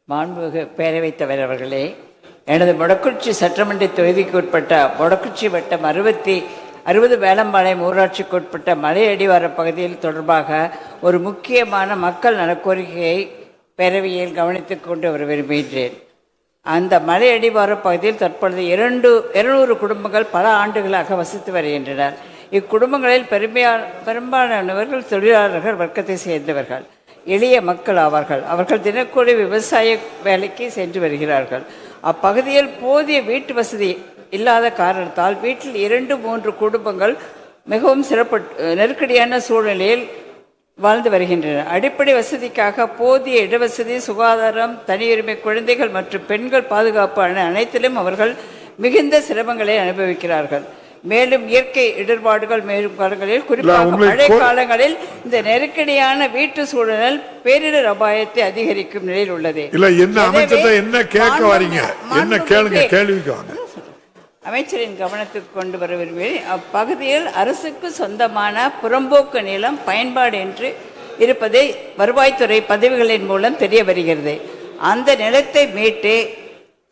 மாண்புமிகு பேரவைத் தலைவர் அவர்களே, எனது மொடக்குறிச்சி சட்டமன்ற தொகுதிக்கு உட்பட்ட மொடக்குறிச்சி வட்டம் 60 வேலம்பாளையம் ஊராட்சிக்கு உட்பட்ட மலையடிவார பகுதியில் தொடர்பாக ஒரு முக்கியமான மக்கள் நலக்கோரிக்கையை பேரவையில் கவனித்துக் கொண்டு வர விரும்புகின்றேன். அந்த மலையடிவார பகுதியில் தற்பொழுது 200 குடும்பங்கள் பல ஆண்டுகளாக வசித்து வருகின்றனர். இக்குடும்பங்களில் பெரும்பாலானவர்கள் தொழிலாளர்கள் வர்க்கத்தை சேர்ந்தவர்கள், எளிய மக்கள் ஆவார்கள். அவர்கள் தினக்கூலி விவசாய வேலைக்கு சென்று வருகிறார்கள். அப்பகுதியில் போதிய வீட்டு வசதி இல்லாத காரணத்தால் வீட்டில் 2-3 குடும்பங்கள் மிகவும் நெருக்கடியான சூழ்நிலையில் வாழ்ந்து வருகின்றனர். அடிப்படை வசதிக்காக போதிய இடவசதி, சுகாதாரம், தனியுரிமை, குழந்தைகள் மற்றும் பெண்கள் பாதுகாப்பு அனைத்திலும் அவர்கள் மிகுந்த சிரமங்களை அனுபவிக்கிறார்கள். மேலும் இயற்கை இடர்பாடுகள் மேலும் காலங்களில், குறிப்பாக மழை காலங்களில் இந்த நெருக்கடியான வீட்டு சூழல் பேரிடர் அபாயத்தை அதிகரிக்கும் நிலையில் உள்ளது. அமைச்சரின் கவனத்துக்கு கொண்டு வர விரும்புகிறேன். அப்பகுதியில் அரசுக்கு சொந்தமான புறம்போக்கு நிலம் பயன்பாடு என்று இருப்பதை வருவாய்த்துறை பதிவுகளின் மூலம் தெரிய வருகிறது. அந்த நிலத்தை மீட்டு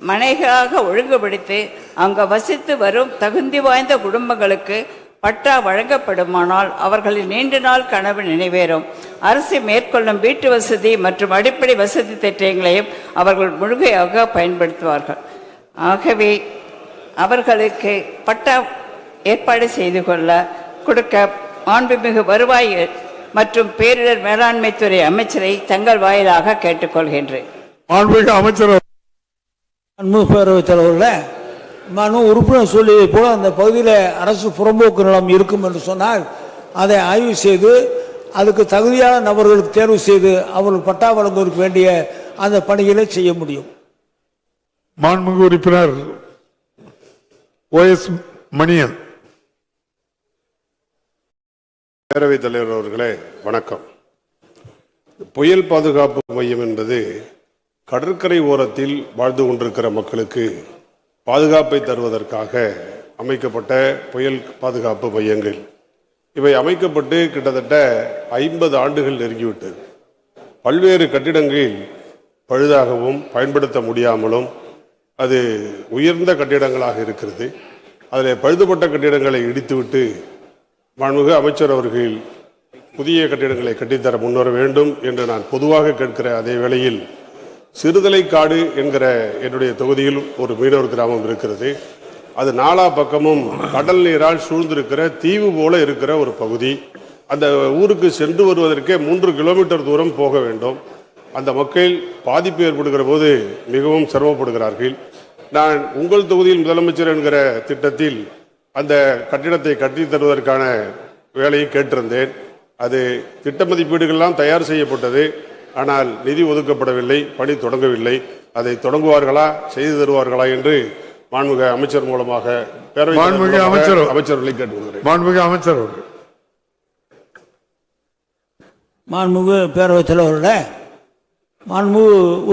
மனைகளாக ஒழுங்குபடுத்தி அங்கு வசித்து வரும் தகுதி வாய்ந்த குடும்பங்களுக்கு பட்டா வழங்கப்படுமானால் அவர்களின் நீண்ட நாள் கனவு நிறைவேறும். அரசு மேற்கொள்ளும் வீட்டு வசதி மற்றும் அடிப்படை வசதி திட்டங்களையும் அவர்கள் முழுமையாக பயன்படுத்துவார்கள். ஆகவே அவர்களுக்கு பட்டா ஏற்பாடு செய்து கொடுக்க மாண்புமிகு வருவாய் மற்றும் பேரிடர் மேலாண்மை துறை அமைச்சரை தங்கள் வாயிலாக கேட்டுக்கொள்கின்றேன். பேரவைத் தலைவர்கள் மனு உறுப்பினர் சொல்லியதை போல அந்த பகுதியில் அரசு புறம்போக்கு நிலம் இருக்கும் என்று சொன்னால் அதை ஆய்வு செய்து அதுக்கு தகுதியான நபர்களுக்கு தேர்வு செய்து அவர்கள் பட்டா வழங்குவதற்கு வேண்டிய அந்த பணிகளை செய்ய முடியும். மாண்புமிகு உறுப்பினர் OS மணியன். பேரவைத் தலைவர் அவர்களே வணக்கம். புயல் பாதுகாப்பு மையம் என்பது கடற்கரை ஓரத்தில் வாழ்ந்து கொண்டிருக்கிற மக்களுக்கு பாதுகாப்பை தருவதற்காக அமைக்கப்பட்ட புயல் பாதுகாப்பு மையங்கள். இவை அமைக்கப்பட்டு கிட்டத்தட்ட 50 ஆண்டுகள் நெருங்கிவிட்டது. பல்வேறு கட்டிடங்கள் பழுதாகவும் பயன்படுத்த முடியாமலும் அது உயர்ந்த கட்டிடங்களாக இருக்கிறது. அதில் பழுதுபட்ட கட்டிடங்களை இடித்துவிட்டு மாண்புமிகு அமைச்சர் அவர்கள் புதிய கட்டிடங்களை கட்டித்தர முன்வர வேண்டும் என்று நான் பொதுவாக கேட்கிற அதே வேளையில் சிறுதலைக்காடு என்கிற என்னுடைய தொகுதியில் ஒரு மீனவர் கிராமம் இருக்கிறது. அது நாலா பக்கமும் கடல் நீரால் சூழ்ந்திருக்கிற தீவு போல இருக்கிற ஒரு பகுதி. அந்த ஊருக்கு சென்று வருவதற்கே 3 கிலோமீட்டர் தூரம் போக வேண்டும். அந்த மக்கள் பாதிப்பு ஏற்படுகிற போது மிகவும் சிரமப்படுகிறார்கள். நான் உங்கள் தொகுதியில் முதலமைச்சர் என்கிற திட்டத்தில் அந்த கட்டிடத்தை கட்டி தருவதற்கான வேலையை கேட்டிருந்தேன். அது திட்ட மதிப்பீடுகள்லாம் தயார் செய்யப்பட்டது. ஆனால் நிதி ஒதுக்கப்படவில்லை, பணி தொடங்கவில்லை. அதை தொடங்குவார்களா, செய்து தருவார்களா என்று மாண்புமிகு அமைச்சர் மூலமாக அமைச்சர்களை கேட்டுக்கொள்கிறேன். மாண்புமிகு பேரவைத் தலைவர்களே, மாண்புமிகு